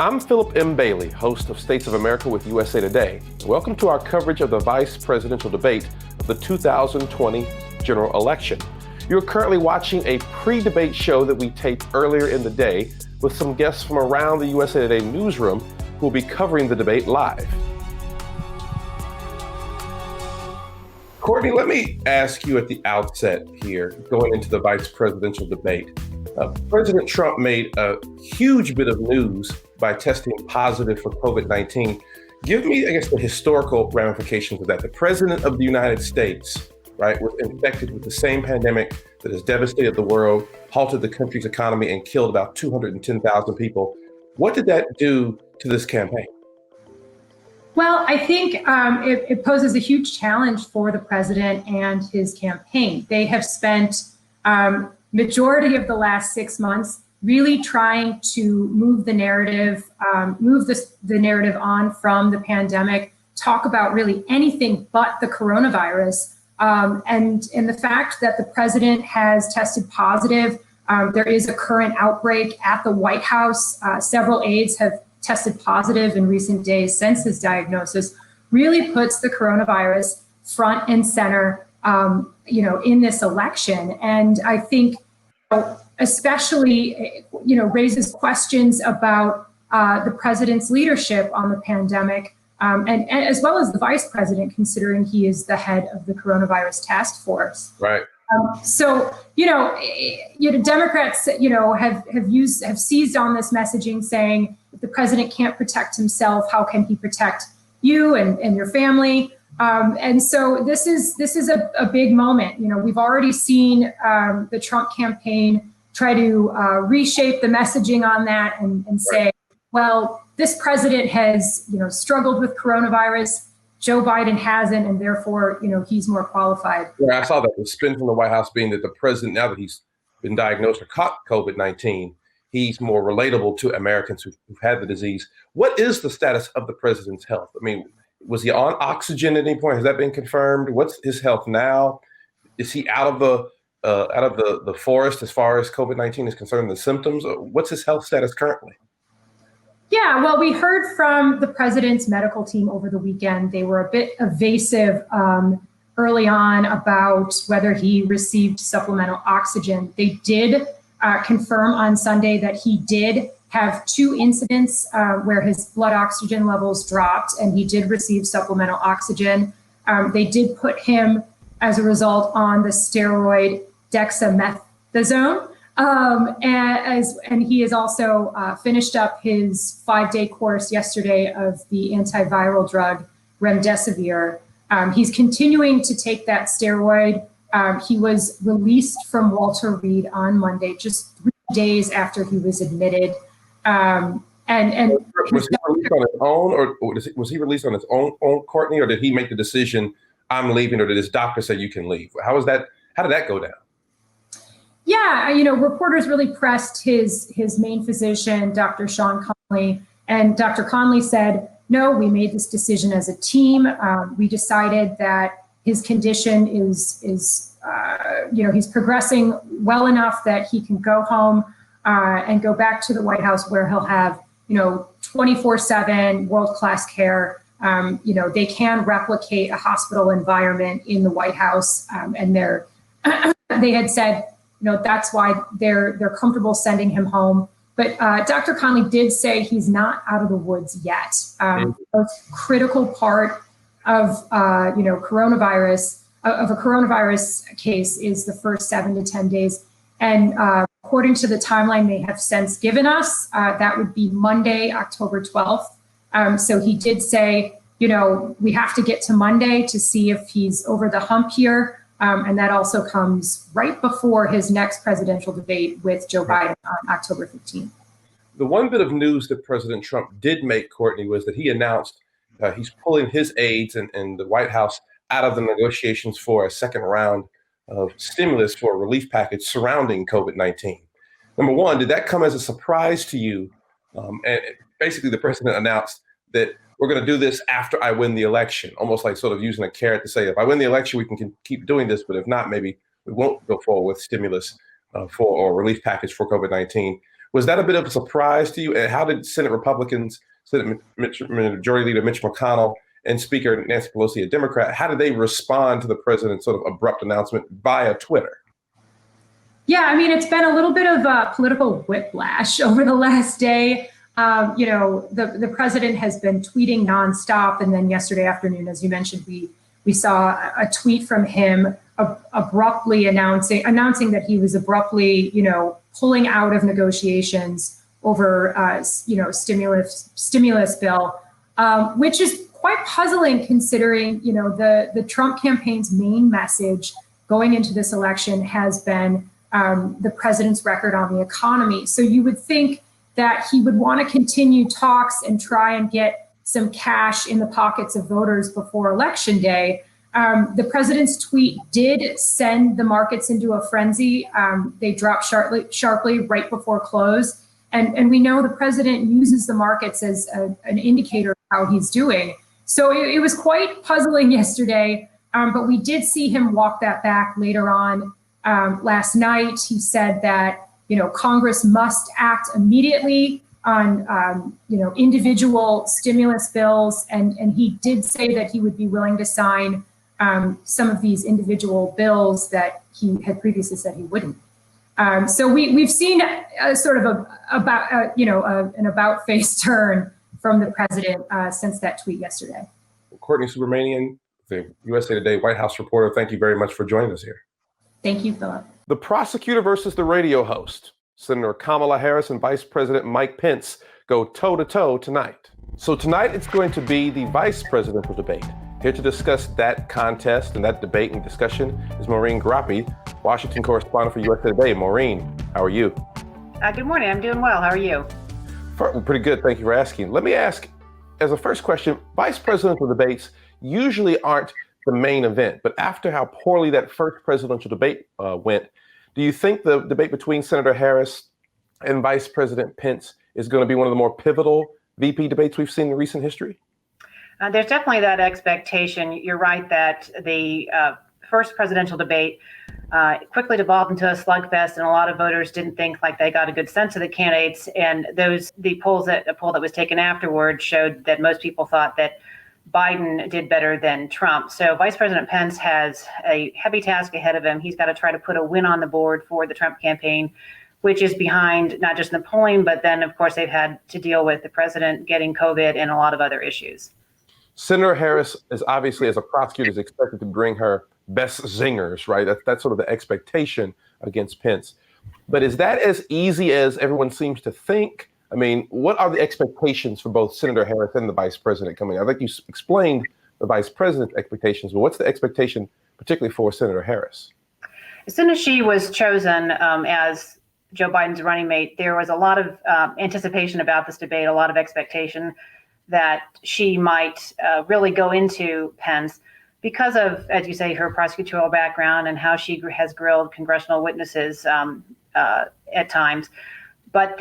I'm Phillip M. Bailey, host of States of America with USA Today. Welcome to our coverage of the vice presidential debate of the 2020 general election. You're currently watching a pre-debate show that we taped earlier in the day with some guests from around the USA Today newsroom who will be covering the debate live. Courtney, let me ask you at the outset here, going into the vice presidential debate. President Trump made a huge bit of news by testing positive for COVID-19. Give me, I guess, the historical ramifications of that. The president of the United States, right, was infected with the same pandemic that has devastated the world, halted the country's economy, and killed about 210,000 people. What did that do to this campaign? Well, I think it poses a huge challenge for the president and his campaign. They have spent majority of the last 6 months really trying to move the narrative, the narrative on from the pandemic, talk about really anything but the coronavirus. And the fact that the president has tested positive, there is a current outbreak at the White House. Several aides have tested positive in recent days since his diagnosis, really puts the coronavirus front and center, in this election. And I think, especially, raises questions about the president's leadership on the pandemic, and as well as the vice president, considering he is the head of the coronavirus task force. Right. So, Democrats, have seized on this messaging, saying if the president can't protect himself, how can he protect you and your family? And so this is a big moment. We've already seen the Trump campaign try to reshape the messaging on that and say, well, this president has, struggled with coronavirus. Joe Biden hasn't, and therefore, he's more qualified. Yeah, I saw that. The spin from the White House being that the president, now that he's been diagnosed or caught COVID-19, he's more relatable to Americans who've had the disease. What is the status of the president's health? I mean, was he on oxygen at any point? Has that been confirmed? What's his health now? Is he out of the forest as far as COVID-19 is concerned, the symptoms? What's his health status currently? Yeah, well, we heard from the president's medical team over the weekend. They were a bit evasive early on about whether he received supplemental oxygen. They did confirm on Sunday that he did have 2 incidents where his blood oxygen levels dropped, and he did receive supplemental oxygen. They did put him, as a result, on the steroid dexamethasone. And he has also finished up his 5-day course yesterday of the antiviral drug remdesivir. He's continuing to take that steroid. He was released from Walter Reed on Monday, just 3 days after he was admitted. And was he released on his own, or was he released on his own, Courtney, or did he make the decision, I'm leaving, or did his doctor say you can leave? How did that go down? Yeah, reporters really pressed his main physician, Dr. Sean Conley, and Dr. Conley said, no, we made this decision as a team. We decided that his condition is he's progressing well enough that he can go home and go back to the White House, where he'll have, 24/7 world-class care. They can replicate a hospital environment in the White House, and they had said, that's why they're comfortable sending him home. But Dr. Conley did say he's not out of the woods yet. A critical part of a coronavirus case is the first 7 to 10 days. And according to the timeline they have since given us, that would be Monday, October 12th. So he did say, we have to get to Monday to see if he's over the hump here. And that also comes right before his next presidential debate with Joe Biden on October 15th. The one bit of news that President Trump did make, Courtney, was that he announced he's pulling his aides and the White House out of the negotiations for a second round of stimulus for a relief package surrounding COVID-19. Number one, did that come as a surprise to you? And basically, the president announced that we're going to do this after I win the election, almost like sort of using a carrot to say, if I win the election, we can keep doing this, but if not, maybe we won't go forward with stimulus or relief package for COVID-19. Was that a bit of a surprise to you? And how did Senate Majority Leader Mitch McConnell and Speaker Nancy Pelosi, a Democrat, how did they respond to the president's sort of abrupt announcement via Twitter? Yeah, I mean, it's been a little bit of a political whiplash over the last day. The president has been tweeting nonstop. And then yesterday afternoon, as you mentioned, we saw a tweet from him abruptly announcing that he was abruptly, pulling out of negotiations over, stimulus bill, which is quite puzzling considering, the Trump campaign's main message going into this election has been the president's record on the economy. So you would think that he would want to continue talks and try and get some cash in the pockets of voters before Election Day. The president's tweet did send the markets into a frenzy. They dropped sharply right before close. And we know the president uses the markets as an indicator of how he's doing. So it was quite puzzling yesterday, but we did see him walk that back later on. Last night, he said that, Congress must act immediately on, individual stimulus bills. And he did say that he would be willing to sign some of these individual bills that he had previously said he wouldn't. So we've seen a sort of an about face turn from the president since that tweet yesterday. Courtney Subramanian, the USA Today White House reporter, thank you very much for joining us here. Thank you, Phillip. The prosecutor versus the radio host. Senator Kamala Harris and Vice President Mike Pence go toe-to-toe tonight. So tonight it's going to be the vice presidential debate. Here to discuss that contest and that debate and discussion is Maureen Groppe, Washington correspondent for USA Today. Maureen, how are you? Good morning. I'm doing well. How are you? Pretty good. Thank you for asking. Let me ask, as a first question, vice presidential debates usually aren't the main event, but after how poorly that first presidential debate went, do you think the debate between Senator Harris and Vice President Pence is going to be one of the more pivotal VP debates we've seen in recent history? There's definitely that expectation. You're right that the first presidential debate quickly devolved into a slugfest, and a lot of voters didn't think like they got a good sense of the candidates. And a poll that was taken afterward showed that most people thought that Biden did better than Trump. So Vice President Pence has a heavy task ahead of him. He's got to try to put a win on the board for the Trump campaign, which is behind not just in the polling, but then, of course, they've had to deal with the president getting COVID and a lot of other issues. Senator Harris is obviously, as a prosecutor, is expected to bring her best zingers, right? That's sort of the expectation against Pence. But is that as easy as everyone seems to think? I mean, what are the expectations for both Senator Harris and the vice president coming? I think you explained the vice president's expectations, but what's the expectation, particularly for Senator Harris? As soon as she was chosen as Joe Biden's running mate, there was a lot of anticipation about this debate, a lot of expectation that she might really go into Pence because of, as you say, her prosecutorial background and how she has grilled congressional witnesses at times. But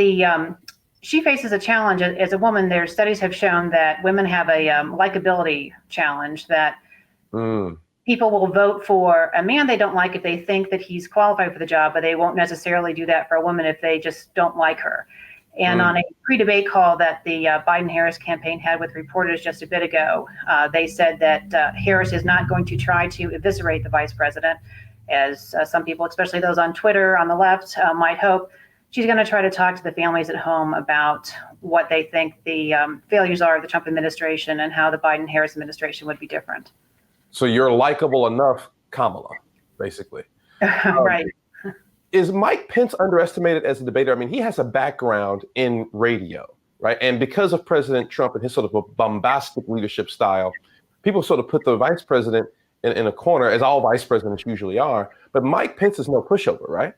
she faces a challenge as a woman. Their studies have shown that women have a likability challenge, that people will vote for a man they don't like if they think that he's qualified for the job, but they won't necessarily do that for a woman if they just don't like her. And on a pre-debate call that the Biden-Harris campaign had with reporters just a bit ago, they said that Harris is not going to try to eviscerate the vice president, as some people, especially those on Twitter on the left, might hope. She's going to try to talk to the families at home about what they think the failures are of the Trump administration and how the Biden-Harris administration would be different. So you're likable enough, Kamala, basically. Right. Is Mike Pence underestimated as a debater? I mean, he has a background in radio, right? And because of President Trump and his sort of a bombastic leadership style, people sort of put the vice president in a corner, as all vice presidents usually are. But Mike Pence is no pushover, right?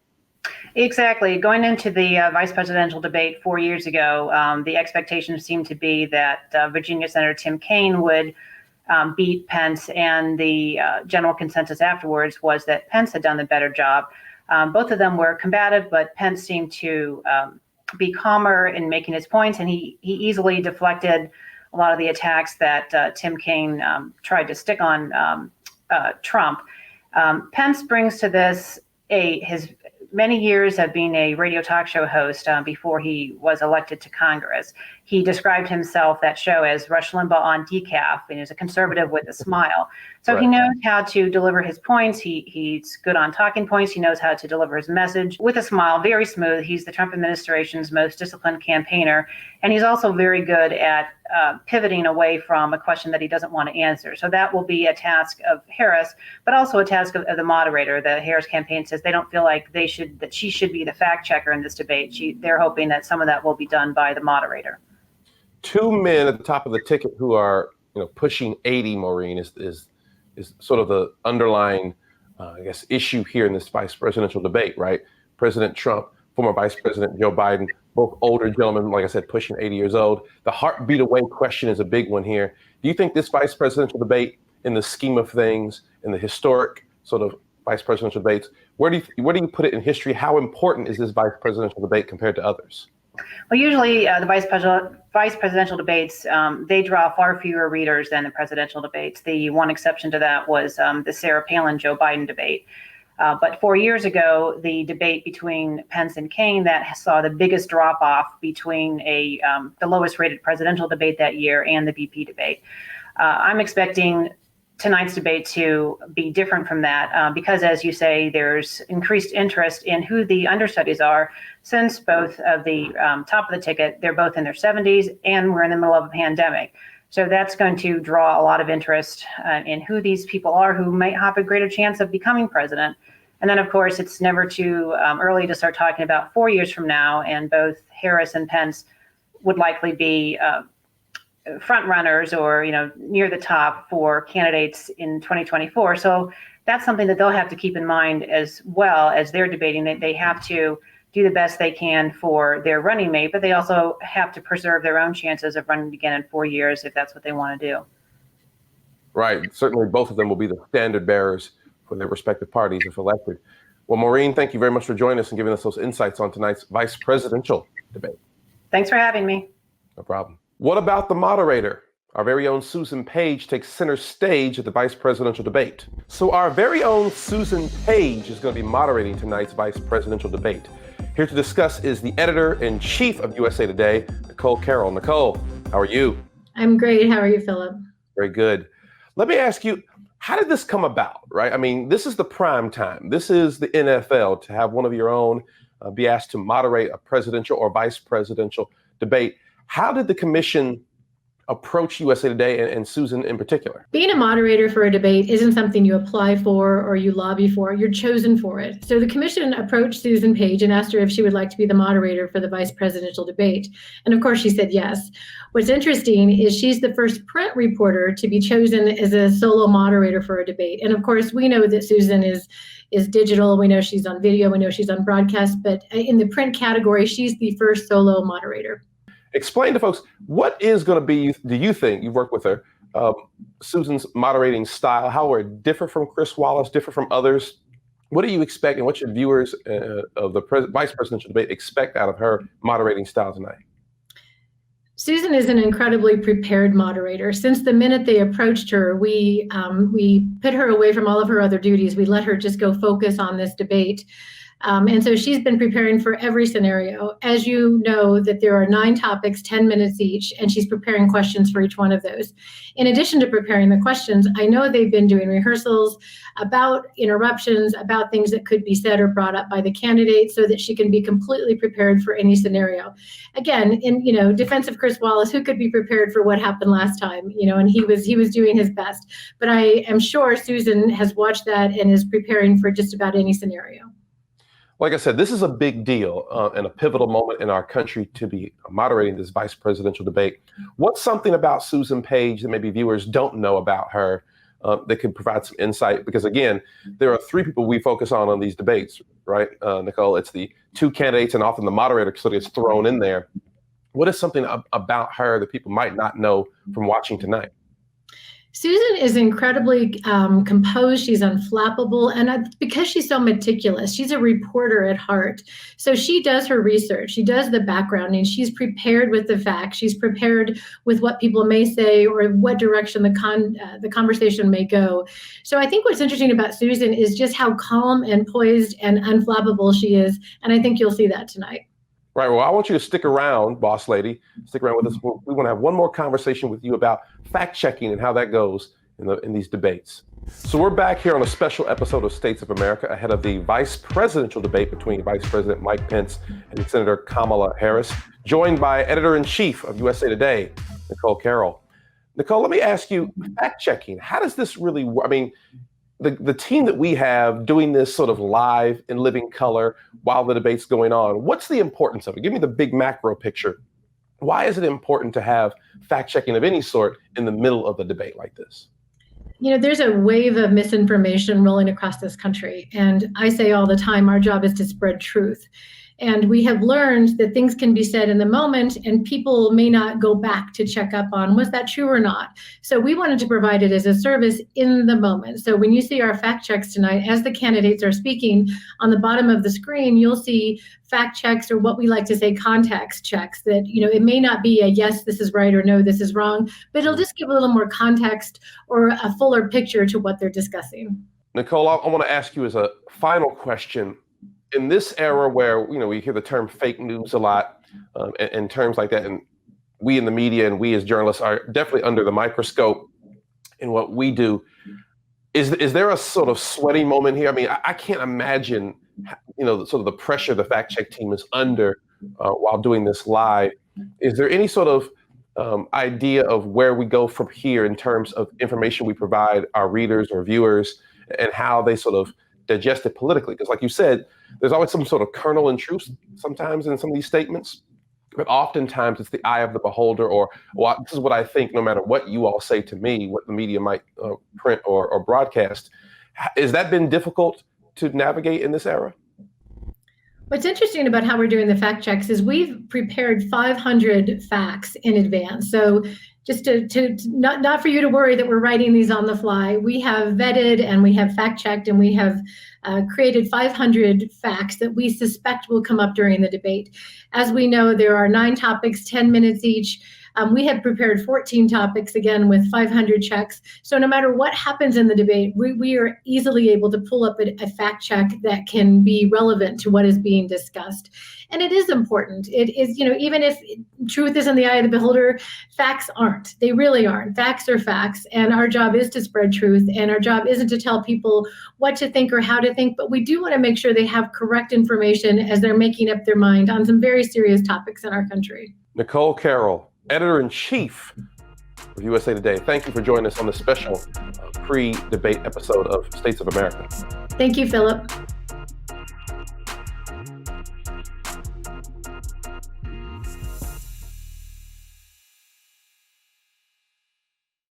Exactly. Going into the vice presidential debate 4 years ago, the expectation seemed to be that Virginia Senator Tim Kaine would beat Pence, and the general consensus afterwards was that Pence had done the better job. Both of them were combative, but Pence seemed to be calmer in making his points, and he easily deflected a lot of the attacks that Tim Kaine tried to stick on Trump. Pence brings to this his many years of being a radio talk show host before he was elected to Congress. He described himself, that show, as Rush Limbaugh on decaf, and he's a conservative with a smile. So He knows how to deliver his points. He's good on talking points. He knows how to deliver his message with a smile, very smooth. He's the Trump administration's most disciplined campaigner. And he's also very good at pivoting away from a question that he doesn't want to answer. So that will be a task of Harris, but also a task of the moderator. The Harris campaign says they don't feel like that she should be the fact checker in this debate. They're hoping that some of that will be done by the moderator. Two men at the top of the ticket who are, pushing 80, Maureen, is sort of the underlying, issue here in this vice presidential debate, right? President Trump, former Vice President Joe Biden, both older gentlemen, like I said, pushing 80 years old. The heartbeat away question is a big one here. Do you think this vice presidential debate, in the scheme of things, in the historic sort of vice presidential debates, where do you put it in history? How important is this vice presidential debate compared to others? Well, usually the vice presidential debates, they draw far fewer readers than the presidential debates. The one exception to that was the Sarah Palin-Joe Biden debate. But 4 years ago, the debate between Pence and Kaine, that saw the biggest drop off between the lowest rated presidential debate that year and the VP debate. I'm expecting tonight's debate to be different from that because, as you say, there's increased interest in who the understudies are, since both of the top of the ticket, they're both in their 70s and we're in the middle of a pandemic. So that's going to draw a lot of interest in who these people are who might have a greater chance of becoming president. And then, of course, it's never too early to start talking about 4 years from now, and both Harris and Pence would likely be front runners or near the top for candidates in 2024. So that's something that they'll have to keep in mind as well as they're debating. That they have to do the best they can for their running mate, but they also have to preserve their own chances of running again in 4 years if that's what they want to do. Right. Certainly both of them will be the standard bearers for their respective parties if elected. Well, Maureen, thank you very much for joining us and giving us those insights on tonight's vice presidential debate. Thanks for having me. No problem. What about the moderator? Our very own Susan Page takes center stage at the vice presidential debate. So our very own Susan Page is going to be moderating tonight's vice presidential debate. Here to discuss is the editor-in-chief of USA Today, Nicole Carroll. Nicole, how are you? I'm great. How are you, Phillip? Very good. Let me ask you, how did this come about, right? I mean, this is the prime time. This is the NFL to have one of your own be asked to moderate a presidential or vice presidential debate. How did the commission approach USA Today and Susan in particular? Being a moderator for a debate isn't something you apply for or you lobby for. You're chosen for it. So the commission approached Susan Page and asked her if she would like to be the moderator for the vice presidential debate. And of course, she said yes. What's interesting is she's the first print reporter to be chosen as a solo moderator for a debate. And of course, we know that Susan is digital. We know she's on video. We know she's on broadcast. But in the print category, she's the first solo moderator. Explain to folks, what is going to be, do you think, you've worked with her, Susan's moderating style, how will it differ from Chris Wallace, differ from others? What do you expect and what should viewers of the vice presidential debate expect out of her moderating style tonight? Susan is an incredibly prepared moderator. Since the minute they approached her, we put her away from all of her other duties. We let her just go focus on this debate. And so she's been preparing for every scenario. As you know, that there are 9 topics, 10 minutes each, and she's preparing questions for each one of those. In addition to preparing the questions, I know they've been doing rehearsals about interruptions, about things that could be said or brought up by the candidate so that she can be completely prepared for any scenario. Again, in defense of Chris Wallace, who could be prepared for what happened last time, and he was doing his best. But I am sure Susan has watched that and is preparing for just about any scenario. Like I said, this is a big deal and a pivotal moment in our country to be moderating this vice presidential debate. What's something about Susan Page that maybe viewers don't know about her that could provide some insight? Because again, there are 3 people we focus on these debates, right, Nicole? It's the 2 candidates and often the moderator sort of gets thrown in there. What is something about her that people might not know from watching tonight? Susan is incredibly composed. She's unflappable. And because she's so meticulous, she's a reporter at heart. So she does her research. She does the background, and she's prepared with the facts. She's prepared with what people may say or what direction the conversation may go. So I think what's interesting about Susan is just how calm and poised and unflappable she is. And I think you'll see that tonight. Right. Well, I want you to stick around, boss lady. Stick around with us. We want to have one more conversation with you about fact checking and how that goes in these debates. So we're back here on a special episode of States of America ahead of the vice presidential debate between Vice President Mike Pence and Senator Kamala Harris, joined by Editor-in-Chief of USA Today, Nicole Carroll. Nicole, let me ask you, fact checking, how does this really work? I mean, the team that we have doing this sort of live in living color while the debate's going on, what's the importance of it? Give me the big macro picture. Why is it important to have fact checking of any sort in the middle of the debate like this? You know, there's a wave of misinformation rolling across this country. And I say all the time, our job is to spread truth. And we have learned that things can be said in the moment and people may not go back to check up on, was that true or not? So we wanted to provide it as a service in the moment. So when you see our fact checks tonight, as the candidates are speaking, on the bottom of the screen, you'll see fact checks, or what we like to say context checks, that, you know, it may not be a yes, this is right, or no, this is wrong, but it'll just give a little more context or a fuller picture to what they're discussing. Nicole, I want to ask you as a final question. In this era where, you know, we hear the term fake news a lot and terms like that, and we in the media and we as journalists are definitely under the microscope in what we do, is there a sort of sweaty moment here? I mean, I can't imagine, you know, sort of the pressure the fact check team is under while doing this live. Is there any sort of idea of where we go from here in terms of information we provide our readers or viewers and how they sort of digest it politically? Because like you said, there's always some sort of kernel in truth sometimes in some of these statements, but oftentimes it's the eye of the beholder, or, well, this is what I think no matter what you all say to me, what the media might print or broadcast. Has that been difficult to navigate in this era? What's interesting about how we're doing the fact checks is we've prepared 500 facts in advance. So just to not for you to worry that we're writing these on the fly, we have vetted and we have fact checked and we have created 500 facts that we suspect will come up during the debate. As we know, there are 9 topics, 10 minutes each. We have prepared 14 topics, again, with 500 checks. So no matter what happens in the debate, we are easily able to pull up a fact check that can be relevant to what is being discussed. And it is important. It is, you know, even if truth is in the eye of the beholder, facts aren't. They really aren't. Facts are facts. And our job is to spread truth. And our job isn't to tell people what to think or how to think, but we do want to make sure they have correct information as they're making up their mind on some very serious topics in our country. Nicole Carroll, Editor-in-Chief of USA Today. Thank you for joining us on this special pre-debate episode of States of America. Thank you, Philip.